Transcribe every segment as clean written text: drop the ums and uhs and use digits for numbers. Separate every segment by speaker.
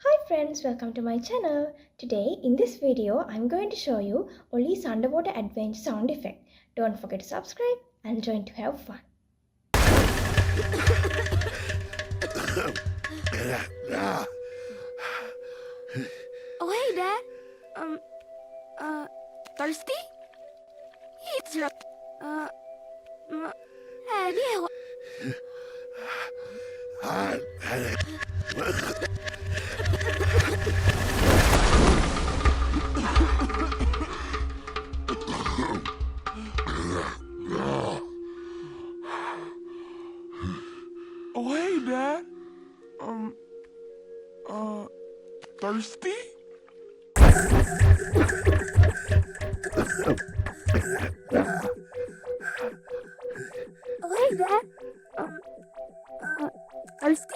Speaker 1: Hi friends, welcome to my channel. Today in this video I'm going to show you Ollie's underwater adventure sound effect. Don't forget to subscribe and join to have fun.
Speaker 2: Oh, hey, Dad. Thirsty? It's your, yeah.
Speaker 3: Oh, hey, Dad. Thirsty?
Speaker 2: Oh, hey, Dad. Thirsty?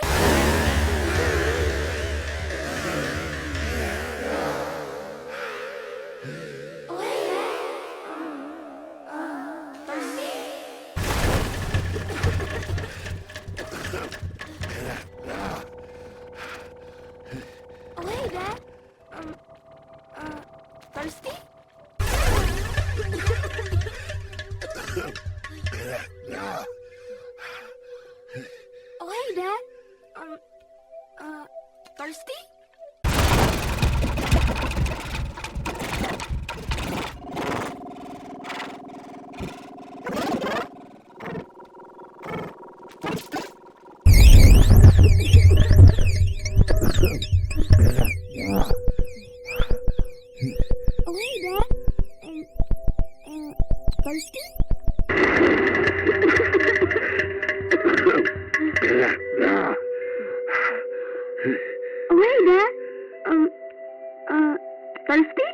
Speaker 2: Oh, hey, Dad. Thirsty? Oh, hey, Dad. Thirsty? Oh, hey, Dad. Thirsty? Oh, hey, Dad. Thirsty? Oh, hey, Dad. Thirsty?